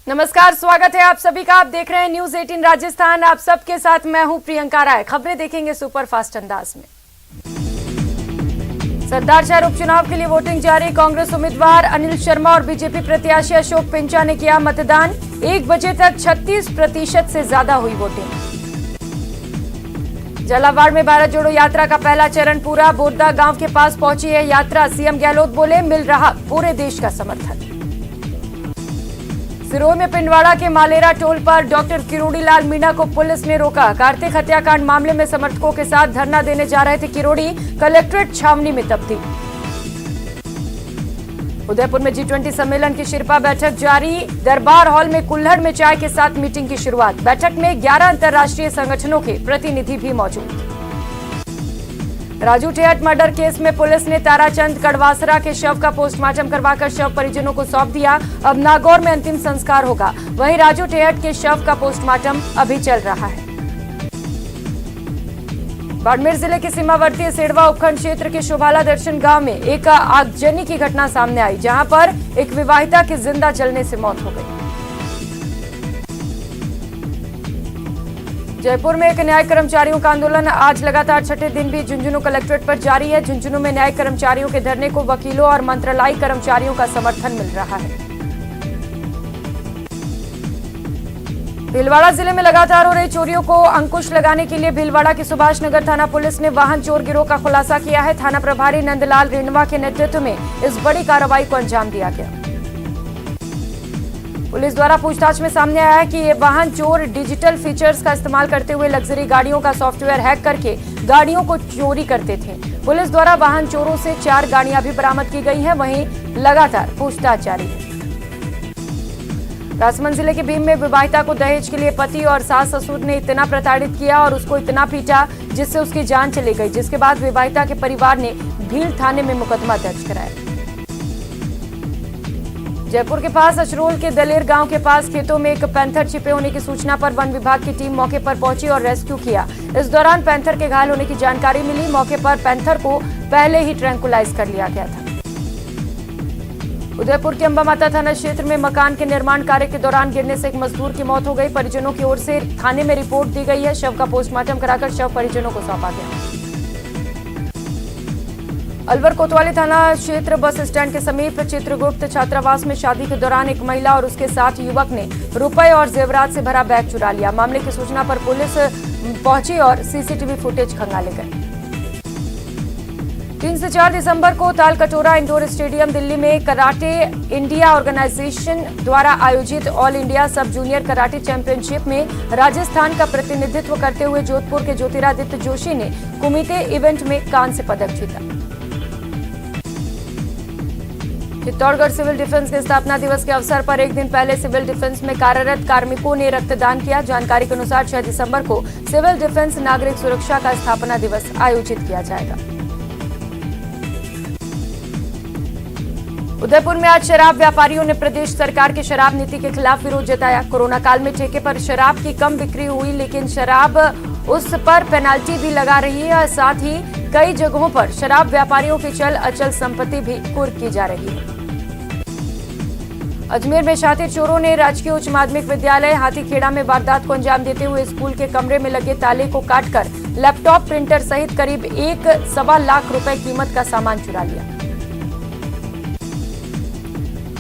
नमस्कार, स्वागत है आप सभी का। आप देख रहे हैं न्यूज 18 राजस्थान। आप सबके साथ मैं हूं प्रियंका राय। खबरें देखेंगे सुपर फास्ट अंदाज में। सरदारशहर उपचुनाव के लिए वोटिंग जारी। कांग्रेस उम्मीदवार अनिल शर्मा और बीजेपी प्रत्याशी अशोक पिंचा ने किया मतदान। 1 बजे तक 36% से ज्यादा हुई वोटिंग। झालावाड़ में भारत जोड़ो यात्रा का पहला चरण पूरा। बोरदा गांव के पास पहुंची है यात्रा। सीएम गहलोत बोले, मिल रहा पूरे देश का समर्थन। सिरोही में पिंडवाड़ा के मालेरा टोल पर डॉक्टर किरोड़ी लाल मीणा को पुलिस ने रोका। कार्तिक हत्याकांड मामले में समर्थकों के साथ धरना देने जा रहे थे किरोड़ी। कलेक्ट्रेट छावनी में तब्दील। उदयपुर में G20 सम्मेलन की शिरपा बैठक जारी। दरबार हॉल में कुल्हड़ में चाय के साथ मीटिंग की शुरुआत। बैठक में 11 अंतर्राष्ट्रीय संगठनों के प्रतिनिधि भी मौजूद। राजू ठेहट मर्डर केस में पुलिस ने ताराचंद कड़वासरा के शव का पोस्टमार्टम करवाकर शव परिजनों को सौंप दिया। अब नागौर में अंतिम संस्कार होगा। वहीं राजू ठेहट के शव का पोस्टमार्टम अभी चल रहा है। बाड़मेर जिले के सीमावर्ती सेड़वा उपखंड क्षेत्र के शोभाला दर्शन गांव में एक आगजनी की घटना सामने आई, जहां पर एक विवाहिता की जिंदा जलने से मौत हो गई। जयपुर में एक न्याय कर्मचारियों का आंदोलन आज लगातार छठे दिन भी झुंझुनू कलेक्ट्रेट पर जारी है। झुंझुनू में न्याय कर्मचारियों के धरने को वकीलों और मंत्रालयी कर्मचारियों का समर्थन मिल रहा है। भीलवाड़ा जिले में लगातार हो रही चोरियों को अंकुश लगाने के लिए भीलवाड़ा की सुभाष नगर थाना पुलिस ने वाहन चोर गिरोह का खुलासा किया है। थाना प्रभारी नंदलाल रेणवा के नेतृत्व में इस बड़ी कार्रवाई को अंजाम दिया गया। पुलिस द्वारा पूछताछ में सामने आया है कि ये वाहन चोर डिजिटल फीचर्स का इस्तेमाल करते हुए लग्जरी गाड़ियों का सॉफ्टवेयर हैक करके गाड़ियों को चोरी करते थे। पुलिस द्वारा वाहन चोरों से 4 गाड़ियां भी बरामद की गई हैं। वहीं लगातार पूछताछ जारी है। राजसमंद जिले के भीम में विवाहिता को दहेज के लिए पति और सास ससुर ने इतना प्रताड़ित किया और उसको इतना पीटा जिससे उसकी जान चली गई, जिसके बाद विवाहिता के परिवार ने भील थाने में मुकदमा दर्ज कराया। जयपुर के पास अचरोल के दलेर गांव के पास खेतों में एक पैंथर छिपे होने की सूचना पर वन विभाग की टीम मौके पर पहुंची और रेस्क्यू किया। इस दौरान पैंथर के घायल होने की जानकारी मिली। मौके पर पैंथर को पहले ही ट्रैंकुलाइज कर लिया गया था। उदयपुर के अंबा माता थाना क्षेत्र में मकान के निर्माण कार्य के दौरान गिरने से एक मजदूर की मौत हो गई। परिजनों की ओर से थाने में रिपोर्ट दी गई है। शव का पोस्टमार्टम कराकर शव परिजनों को सौंपा गया। अलवर कोतवाली थाना क्षेत्र बस स्टैंड के समीप चित्रगुप्त छात्रावास में शादी के दौरान एक महिला और उसके साथ युवक ने रुपए और जेवरात से भरा बैग चुरा लिया। मामले की सूचना पर पुलिस पहुंची और सीसीटीवी फुटेज खंगाले गए। 3 से 4 दिसंबर को तालकटोरा इंडोर स्टेडियम दिल्ली में कराटे इंडिया ऑर्गेनाइजेशन द्वारा आयोजित ऑल इंडिया सब जूनियर कराटे चैंपियनशिप में राजस्थान का प्रतिनिधित्व करते हुए जोधपुर के ज्योतिरादित्य जोशी ने कुमिते इवेंट में कांस्य पदक जीता। चित्तौड़गढ़ सिविल डिफेंस के स्थापना दिवस के अवसर पर एक दिन पहले सिविल डिफेंस में कार्यरत कार्मिकों ने रक्तदान किया। जानकारी के अनुसार 6 दिसंबर को सिविल डिफेंस नागरिक सुरक्षा का स्थापना दिवस आयोजित किया जाएगा। उदयपुर में आज शराब व्यापारियों ने प्रदेश सरकार की शराब नीति के खिलाफ विरोध जताया। कोरोना काल में ठेके पर शराब की कम बिक्री हुई, लेकिन शराब उस पर पेनाल्टी भी लगा रही है। साथ ही कई जगहों पर शराब व्यापारियों की चल अचल संपत्ति भी कुर्क की जा रही है। अजमेर में शातिर चोरों ने राजकीय उच्च माध्यमिक विद्यालय हाथीखेड़ा में वारदात को अंजाम देते हुए स्कूल के कमरे में लगे ताले को काटकर लैपटॉप, प्रिंटर सहित करीब 1.25 लाख रुपए कीमत का सामान चुरा लिया।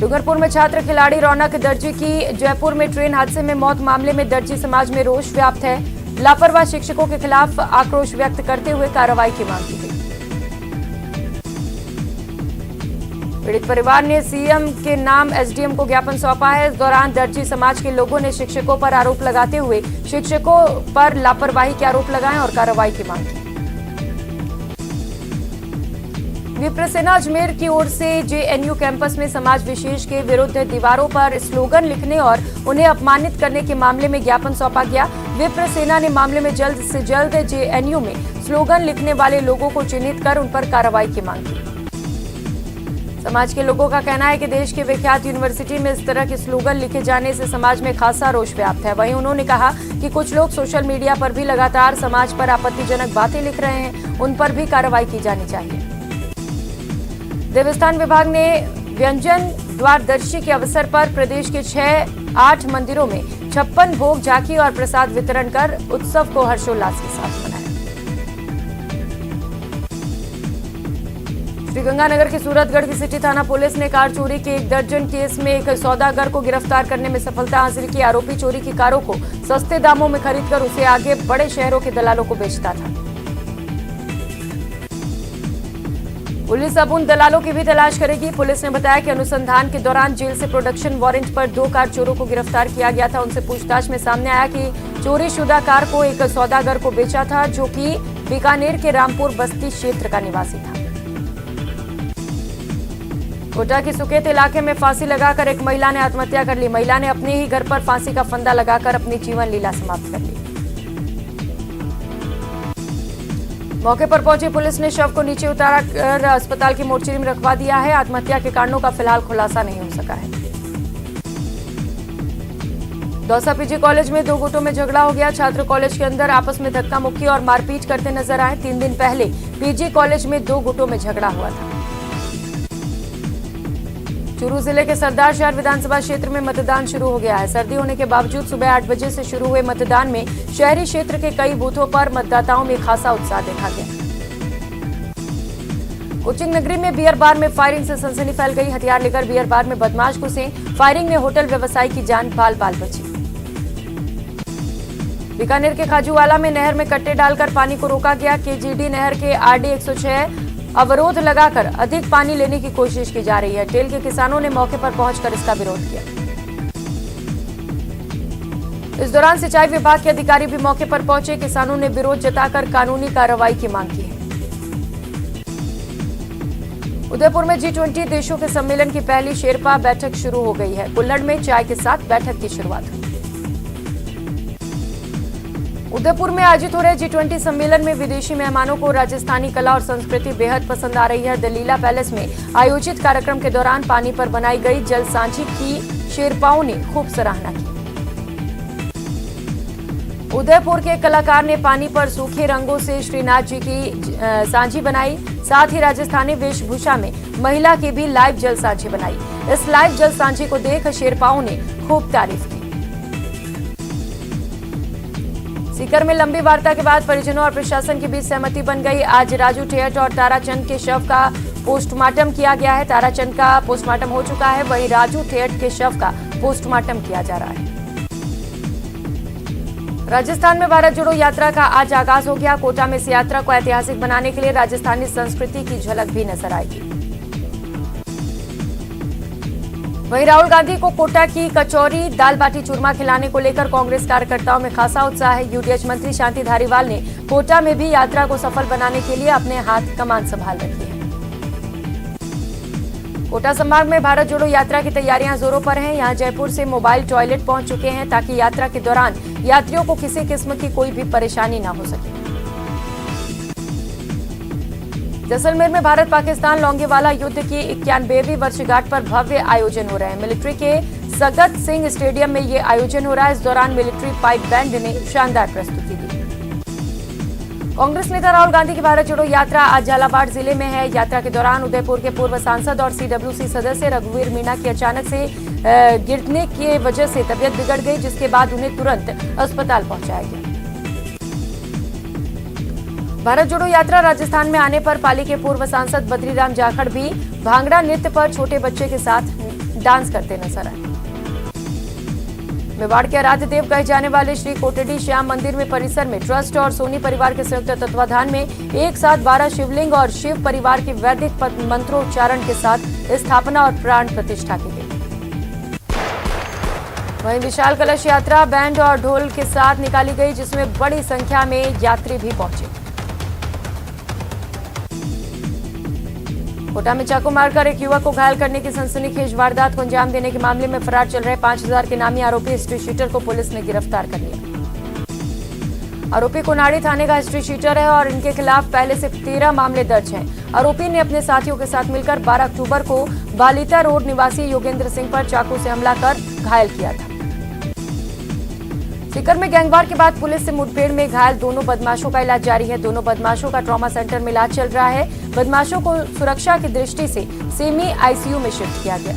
डूंगरपुर में छात्र खिलाड़ी रौनक दर्जी की जयपुर में ट्रेन हादसे में मौत मामले में दर्जी समाज में रोष व्याप्त है। लापरवाह शिक्षकों के खिलाफ आक्रोश व्यक्त करते हुए कार्रवाई की मांग की गई। पीड़ित परिवार ने सीएम के नाम एसडीएम को ज्ञापन सौंपा है। इस दौरान दर्जी समाज के लोगों ने शिक्षकों पर आरोप लगाते हुए शिक्षकों पर लापरवाही के आरोप लगाए और कार्रवाई की मांग की। विप्रसेना अजमेर की ओर से जेएनयू कैंपस में समाज विशेष के विरुद्ध दीवारों पर स्लोगन लिखने और उन्हें अपमानित करने के मामले में ज्ञापन सौंपा गया। विप्रसेना ने मामले में जल्द से जल्द जेएनयू में स्लोगन लिखने वाले लोगों को चिन्हित कर उन पर कार्रवाई की मांग की। समाज के लोगों का कहना है कि देश के विख्यात यूनिवर्सिटी में इस तरह के स्लोगन लिखे जाने से समाज में खासा रोष व्याप्त है। वहीं उन्होंने कहा कि कुछ लोग सोशल मीडिया पर भी लगातार समाज पर आपत्तिजनक बातें लिख रहे हैं, उन पर भी कार्रवाई की जानी चाहिए। देवस्थान विभाग ने व्यंजन द्वारदर्शी के अवसर पर प्रदेश के 6 8 मंदिरों में 56 भोग, झांकी और प्रसाद वितरण कर उत्सव को हर्षोल्लास के साथ मनाया। श्रीगंगानगर के सूरतगढ़ की सिटी थाना पुलिस ने कार चोरी के 1 दर्जन केस में एक सौदागर को गिरफ्तार करने में सफलता हासिल की। आरोपी चोरी की कारों को सस्ते दामों में खरीदकर उसे आगे बड़े शहरों के दलालों को बेचता था। पुलिस अब उन दलालों की भी तलाश करेगी। पुलिस ने बताया कि अनुसंधान के दौरान जेल से प्रोडक्शन वारंट पर 2 कार चोरों को गिरफ्तार किया गया था। उनसे पूछताछ में सामने आया कि चोरीशुदा कार को एक सौदागर को बेचा था, जो कि बीकानेर के रामपुर बस्ती क्षेत्र का निवासी था। कोटा के सुकेत इलाके में फांसी लगाकर एक महिला ने आत्महत्या कर ली। महिला ने अपने ही घर पर फांसी का फंदा लगाकर अपनी जीवन लीला समाप्त कर ली। मौके पर पहुंची पुलिस ने शव को नीचे उतारा कर अस्पताल की मोर्चरी में रखवा दिया है। आत्महत्या के कारणों का फिलहाल खुलासा नहीं हो सका है। दौसा पीजी कॉलेज में 2 गुटों में झगड़ा हो गया। छात्र कॉलेज के अंदर आपस में धक्का मुक्की और मारपीट करते नजर आए। 3 दिन पहले पीजी कॉलेज में 2 गुटों में झगड़ा हुआ था। चूरू जिले के सरदारशहर विधानसभा क्षेत्र में मतदान शुरू हो गया है। सर्दी होने के बावजूद सुबह 8 बजे से शुरू हुए मतदान में शहरी क्षेत्र के कई बूथों पर मतदाताओं में खासा उत्साह देखा गया। कोचिंग नगरी में बियर बार में फायरिंग से सनसनी फैल गई। हथियार लेकर बियर बार में बदमाश घुसे। फायरिंग में होटल व्यवसायी की जान बाल बाल बची। बीकानेर के खाजूवाला में नहर में कट्टे डालकर पानी को रोका गया। केजीडी नहर के आरडी 106 अवरोध लगाकर अधिक पानी लेने की कोशिश की जा रही है। टेल के किसानों ने मौके पर पहुंचकर इसका विरोध किया। इस दौरान सिंचाई विभाग के अधिकारी भी मौके पर पहुंचे। किसानों ने विरोध जताकर कानूनी कार्रवाई की मांग की है। उदयपुर में G20 देशों के सम्मेलन की पहली शेरपा बैठक शुरू हो गई है। कुल्लड़ में चाय के साथ बैठक की शुरुआत हुई। उदयपुर में आयोजित हो रहे G20 सम्मेलन में विदेशी मेहमानों को राजस्थानी कला और संस्कृति बेहद पसंद आ रही है। दलीला पैलेस में आयोजित कार्यक्रम के दौरान पानी पर बनाई गई जल सांची की शेरपाओं ने खूब सराहना की। उदयपुर के कलाकार ने पानी पर सूखे रंगों से श्रीनाथ जी की सांची बनाई। साथ ही राजस्थानी वेशभूषा में महिला की भी लाइव जल सांची बनाई। इस लाइव जल सांची को देख शेरपाओं ने खूब तारीफ की। सीकर में लंबी वार्ता के बाद परिजनों और प्रशासन के बीच सहमति बन गई। आज राजू ठेठ और ताराचंद के शव का पोस्टमार्टम किया गया है। ताराचंद का पोस्टमार्टम हो चुका है, वहीं राजू ठेठ के शव का पोस्टमार्टम किया जा रहा है। राजस्थान में भारत जोड़ो यात्रा का आज आगाज हो गया। कोटा में इस यात्रा को ऐतिहासिक बनाने के लिए राजस्थानी संस्कृति की झलक भी नजर आएगी। वहीं राहुल गांधी को कोटा की कचौरी दाल बाटी चूरमा खिलाने को लेकर कांग्रेस कार्यकर्ताओं में खासा उत्साह है। यूडीएच मंत्री शांति धारीवाल ने कोटा में भी यात्रा को सफल बनाने के लिए अपने हाथ कमान संभाल रखी है। कोटा संभाग में भारत जोड़ो यात्रा की तैयारियां जोरों पर हैं। यहां जयपुर से मोबाइल टॉयलेट पहुंच चुके हैं ताकि यात्रा के दौरान यात्रियों को किसी किस्म की कोई भी परेशानी न हो सके। जैसलमेर में भारत पाकिस्तान लौंगेवाला युद्ध की 91वीं वर्षगांठ पर भव्य आयोजन हो रहे हैं। मिलिट्री के सगत सिंह स्टेडियम में ये आयोजन हो रहा है। इस दौरान मिलिट्री पाइप बैंड ने शानदार प्रस्तुति दी। कांग्रेस नेता राहुल गांधी की भारत जोड़ो यात्रा आज झालावाड़ जिले में है। यात्रा के दौरान उदयपुर के पूर्व सांसद और CWC सदस्य रघुवीर मीणा की अचानक से गिरने की वजह से तबियत बिगड़ गई, जिसके बाद उन्हें तुरंत अस्पताल पहुंचाया गया। भारत जोड़ो यात्रा राजस्थान में आने पर पाली के पूर्व सांसद बद्रीराम जाखड़ भी भांगड़ा नृत्य पर छोटे बच्चे के साथ डांस करते नजर आए। मेवाड़ के आराध्य देव कहे जाने वाले श्री कोटड़ी श्याम मंदिर में परिसर में ट्रस्ट और सोनी परिवार के संयुक्त तत्वाधान में एक साथ 12 शिवलिंग और शिव परिवार के वैदिक मंत्रोच्चारण के साथ स्थापना और प्राण प्रतिष्ठा की गई। वहीं विशाल कलश यात्रा बैंड और ढोल के साथ निकाली गई, जिसमें बड़ी संख्या में यात्री भी पहुंचे। कोटा में चाकू मारकर एक युवक को घायल करने की सनसनीखेज वारदात को अंजाम देने के मामले में फरार चल रहे 5000 के नामी आरोपी हिस्ट्री शीटर को पुलिस ने गिरफ्तार कर लिया। आरोपी कोनाड़ी थाने का हिस्ट्री शीटर है और इनके खिलाफ पहले से 13 मामले दर्ज हैं। आरोपी ने अपने साथियों के साथ मिलकर 12 अक्टूबर को बालिता रोड निवासी योगेंद्र सिंह पर चाकू से हमला कर घायल किया था। सीकर में गैंगवार के बाद पुलिस से मुठभेड़ में घायल दोनों बदमाशों का इलाज जारी है। दोनों बदमाशों का ट्रॉमा सेंटर में इलाज चल रहा है। बदमाशों को सुरक्षा की दृष्टि से सेमी आईसीयू में शिफ्ट किया गया।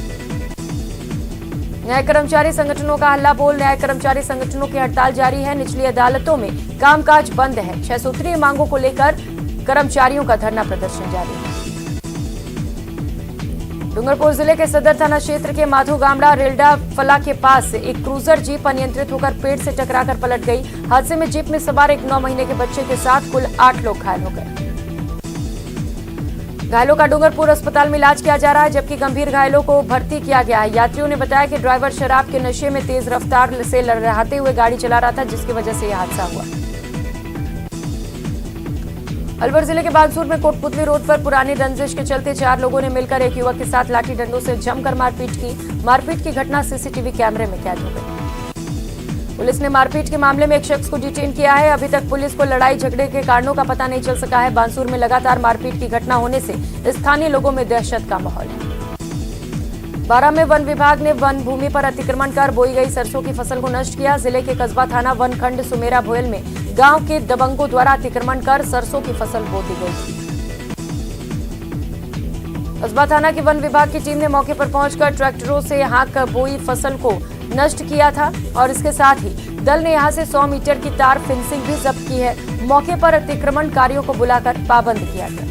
न्याय कर्मचारी संगठनों का हल्ला बोल। न्याय कर्मचारी संगठनों की हड़ताल जारी है। निचली अदालतों में कामकाज बंद है। 6 सूत्रीय मांगों को लेकर कर्मचारियों का धरना प्रदर्शन जारी है। डूंगरपुर जिले के सदर थाना क्षेत्र के माधो गामड़ा रेलडा फला के पास एक क्रूजर जीप अनियंत्रित होकर पेड़ से टकराकर पलट गई। हादसे में जीप में सवार एक 9 महीने के बच्चे के साथ कुल 8 लोग घायल हो गए। घायलों का डूंगरपुर अस्पताल में इलाज किया जा रहा है, जबकि गंभीर घायलों को भर्ती किया गया है। यात्रियों ने बताया कि ड्राइवर शराब के नशे में तेज रफ्तार से लड़ाते हुए गाड़ी चला रहा था, जिसकी वजह से यह हादसा हुआ। अलवर जिले के बागसूर में कोटपुतली रोड पर पुरानी रंजिश के चलते 4 लोगों ने मिलकर एक युवक के साथ लाठी डंडों से जमकर मारपीट की। मारपीट की घटना सीसीटीवी कैमरे में कैद हो गई। पुलिस ने मारपीट के मामले में एक शख्स को डिटेन किया है। अभी तक पुलिस को लड़ाई झगड़े के कारणों का पता नहीं चल सका है। बांसुर में लगातार मारपीट की घटना होने से स्थानीय लोगों में दहशत का माहौल है। बारां में वन विभाग ने वन भूमि पर अतिक्रमण कर बोई गई सरसों की फसल को नष्ट किया। जिले के कस्बा थाना वन खंड सुमेरा भोयल में गांव के दबंगों द्वारा अतिक्रमण कर सरसों की फसल बो दी गई। कस्बा थाना की वन विभाग की टीम ने मौके पर पहुंचकर ट्रैक्टरों से हाँक बोई फसल को नष्ट किया था और इसके साथ ही दल ने यहां से 100 मीटर की तार फेंसिंग भी जब्त की है। मौके पर अतिक्रमणकारियों को बुलाकर पाबंद किया गया।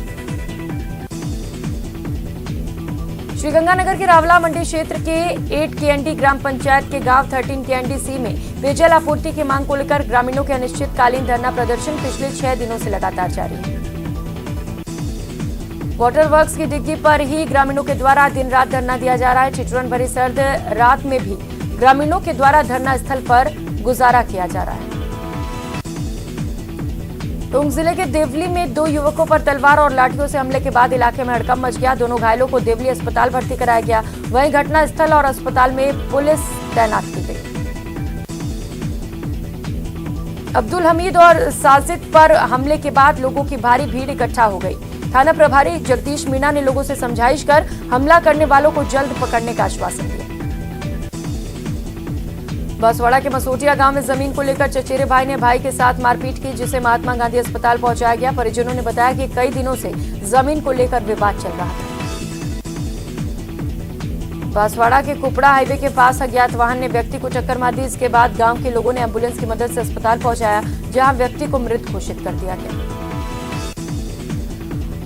श्रीगंगानगर के रावला मंडी क्षेत्र के 8 केएनडी ग्राम पंचायत के गांव 13 केएनडी सी में पेयजल आपूर्ति की मांग को लेकर ग्रामीणों के अनिश्चितकालीन धरना प्रदर्शन पिछले 6 दिनों से लगातार जारी है। वाटर वर्क्स की डिग्गी पर ही ग्रामीणों के द्वारा दिन रात धरना दिया जा रहा है। ठिठुरन भरी सर्द रात में भी ग्रामीणों के द्वारा धरना स्थल पर गुजारा किया जा रहा है। टोंक जिले के देवली में 2 युवकों पर तलवार और लाठियों से हमले के बाद इलाके में हड़कंप मच गया। दोनों घायलों को देवली अस्पताल भर्ती कराया गया। वहीं घटना स्थल और अस्पताल में पुलिस तैनात की गई। अब्दुल हमीद और साजिद पर हमले के बाद लोगों की भारी भीड़ इकट्ठा हो गई। थाना प्रभारी जगदीश मीणा ने लोगों से समझाइश कर हमला करने वालों को जल्द पकड़ने का आश्वासन दिया। बांसवाड़ा के मसोटिया गांव में जमीन को लेकर चचेरे भाई ने भाई के साथ मारपीट की, जिसे महात्मा गांधी अस्पताल पहुंचाया गया। परिजनों ने बताया कि कई दिनों से जमीन को लेकर विवाद चल रहा था। बांसवाड़ा के कुपड़ा हाईवे के पास अज्ञात वाहन ने व्यक्ति को टक्कर मार दी। इसके बाद गांव के लोगों ने एम्बुलेंस की मदद से अस्पताल पहुंचाया, जहां व्यक्ति को मृत घोषित कर दिया गया।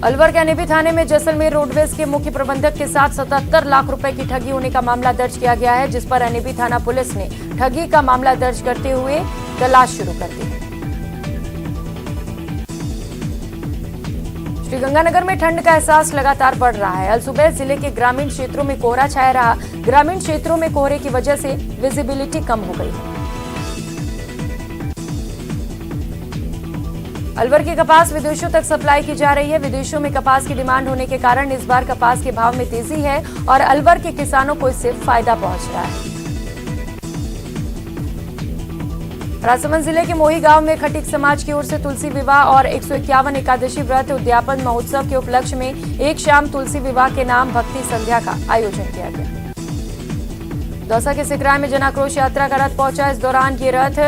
अलवर के अनेबी थाने में जैसलमेर रोडवेज के मुख्य प्रबंधक के साथ 77 लाख रुपए की ठगी होने का मामला दर्ज किया गया है, जिस पर अनेबी थाना पुलिस ने ठगी का मामला दर्ज करते हुए तलाश शुरू कर दी है। श्रीगंगानगर में ठंड का एहसास लगातार बढ़ रहा है। अलसुबह जिले के ग्रामीण क्षेत्रों में कोहरा छाया रहा। ग्रामीण क्षेत्रों में कोहरे की वजह से विजिबिलिटी कम हो गई है। अलवर की कपास विदेशों तक सप्लाई की जा रही है। विदेशों में कपास की डिमांड होने के कारण इस बार कपास के भाव में तेजी है और अलवर के किसानों को इससे फायदा पहुंच रहा है। राजसमंद जिले के मोही गांव में खटीक समाज की ओर से तुलसी विवाह और 151 एकादशी व्रत उद्यापन महोत्सव के उपलक्ष्य में एक शाम तुलसी विवाह के नाम भक्ति संध्या का आयोजन किया गया। दौसा के सिकराय में जनाक्रोश यात्रा का रथ पहुंचा। इस दौरान ये रथ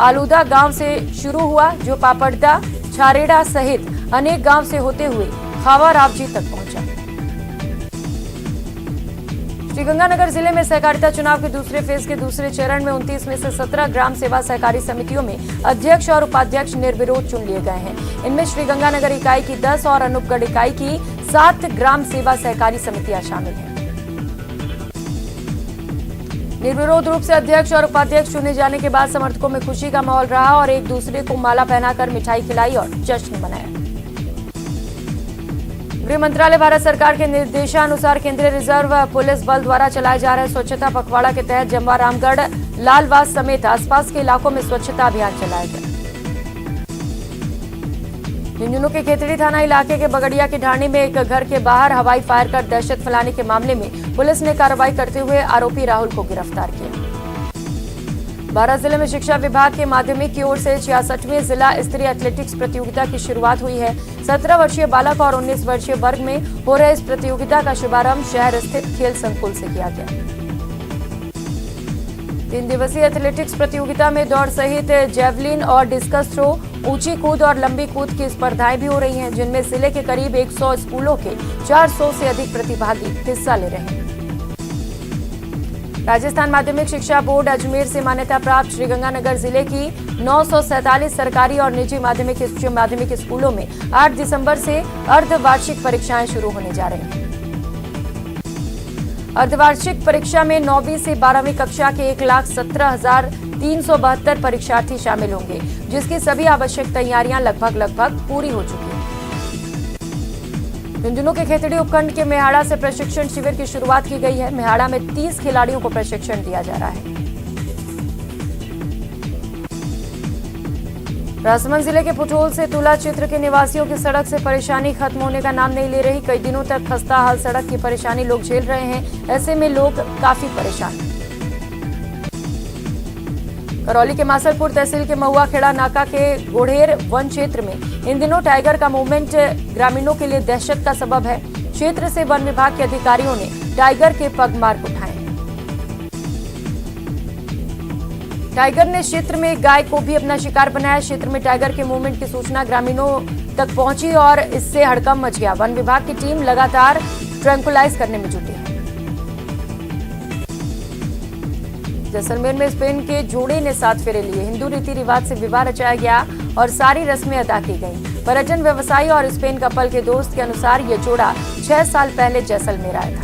आलूदा गांव से शुरू हुआ, जो पापड़दा, छारेड़ा सहित अनेक गांव से होते हुए खावा रावजी तक पहुंचा। श्रीगंगानगर जिले में सहकारिता चुनाव के दूसरे फेज के दूसरे चरण में 29 में से 17 ग्राम सेवा सहकारी समितियों में अध्यक्ष और उपाध्यक्ष निर्विरोध चुन लिए गए हैं। इनमें श्रीगंगानगर इकाई की 10 और अनूपगढ़ इकाई की 7 ग्राम सेवा सहकारी समितियां शामिल हैं। निर्विरोध रूप से अध्यक्ष और उपाध्यक्ष चुने जाने के बाद समर्थकों में खुशी का माहौल रहा और एक दूसरे को माला पहनाकर मिठाई खिलाई और जश्न मनाया। गृह मंत्रालय भारत सरकार के निर्देशानुसार केंद्रीय रिजर्व पुलिस बल द्वारा चलाए जा रहे स्वच्छता पखवाड़ा के तहत जम्वा रामगढ़, लालवास समेत आसपास के इलाकों में स्वच्छता अभियान चलाया गया। झुंझुनू के खेतड़ी थाना इलाके के बगड़िया की ढाणी में एक घर के बाहर हवाई फायर कर दहशत फैलाने के मामले में पुलिस ने कार्रवाई करते हुए आरोपी राहुल को गिरफ्तार किया। बारां जिले में शिक्षा विभाग के माध्यमिक की ओर से 66वीं जिला स्तरीय एथलेटिक्स प्रतियोगिता की शुरुआत हुई है। 17 वर्षीय बालक और 19 वर्षीय वर्ग में हो रहे इस प्रतियोगिता का शुभारंभ शहर स्थित खेल संकुल से किया गया। 3 दिवसीय एथलेटिक्स प्रतियोगिता में दौड़ सहित जेवलिन और डिस्कस थ्रो, ऊंची कूद और लंबी कूद की स्पर्धाएं भी हो रही हैं, जिनमें जिले के करीब 100 स्कूलों के 400 से अधिक प्रतिभागी हिस्सा ले रहे हैं। राजस्थान माध्यमिक शिक्षा बोर्ड अजमेर से मान्यता प्राप्त श्रीगंगानगर जिले की 947 सरकारी और निजी माध्यमिक उच्च माध्यमिक स्कूलों में 8 दिसंबर से अर्धवार्षिक परीक्षाएं शुरू होने जा रही हैं। अर्धवार्षिक परीक्षा में 9वीं से 12वीं कक्षा के 1,17,372 परीक्षार्थी शामिल होंगे, जिसकी सभी आवश्यक तैयारियां लगभग पूरी हो चुकी हैं। झुंझुनू के खेतड़ी उपखंड के मेहाड़ा से प्रशिक्षण शिविर की शुरुआत की गई है। मेहाड़ा में 30 खिलाड़ियों को प्रशिक्षण दिया जा रहा है। राजसमंद जिले के पुठोल से तुला क्षेत्र के निवासियों की सड़क से परेशानी खत्म होने का नाम नहीं ले रही। कई दिनों तक खस्ता हाल सड़क की परेशानी लोग झेल रहे हैं। ऐसे में लोग काफी परेशान हैं। करौली के मासलपुर तहसील के महुआ खेड़ा नाका के गोढ़ेर वन क्षेत्र में इन दिनों टाइगर का मूवमेंट ग्रामीणों के लिए दहशत का सबब है। क्षेत्र से वन विभाग के अधिकारियों ने टाइगर के पगमार्क उठाए हैं। टाइगर ने क्षेत्र में गाय को भी अपना शिकार बनाया। क्षेत्र में टाइगर के मूवमेंट की सूचना ग्रामीणों तक पहुंची और इससे हड़कंप मच गया। वन विभाग की टीम लगातार ट्रैंकुलाइज करने में जुटी है। जैसलमेर में स्पेन के जोड़े ने 7 फेरे लिए। हिंदू रीति रिवाज से विवाह रचाया गया और सारी रस्में अदा की गईं। पर्यटन व्यवसायी और स्पेन कपल के दोस्त के अनुसार यह जोड़ा 6 साल पहले जैसलमेर आया था।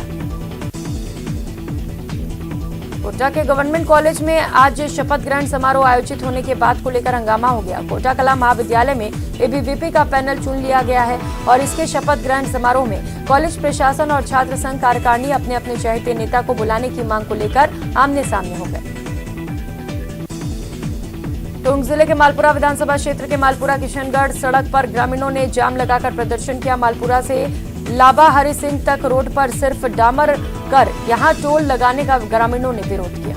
कोटा के गवर्नमेंट कॉलेज में आज शपथ ग्रहण समारोह आयोजित होने के बात को लेकर हंगामा हो गया। कोटा कला महाविद्यालय में एबीवीपी का पैनल चुन लिया गया है और इसके शपथ ग्रहण समारोह में कॉलेज प्रशासन और छात्र संघ कार्यकारिणी अपने अपने चहेते नेता को बुलाने की मांग को लेकर आमने सामने हो गए। टोंक जिले के मालपुरा विधानसभा क्षेत्र के मालपुरा किशनगढ़ सड़क पर ग्रामीणों ने जाम लगाकर प्रदर्शन किया। मालपुरा से लाबा हरि सिंह तक रोड पर सिर्फ डामर कर यहां टोल लगाने का ग्रामीणों ने विरोध किया।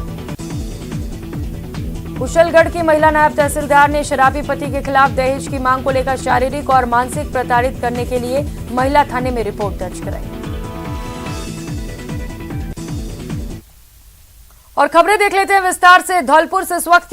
कुशलगढ़ की महिला नायब तहसीलदार ने शराबी पति के खिलाफ दहेज की मांग को लेकर शारीरिक और मानसिक प्रताड़ित करने के लिए महिला थाने में रिपोर्ट दर्ज कराई। और खबरें देख लेते हैं विस्तार से। धौलपुर से इस वक्त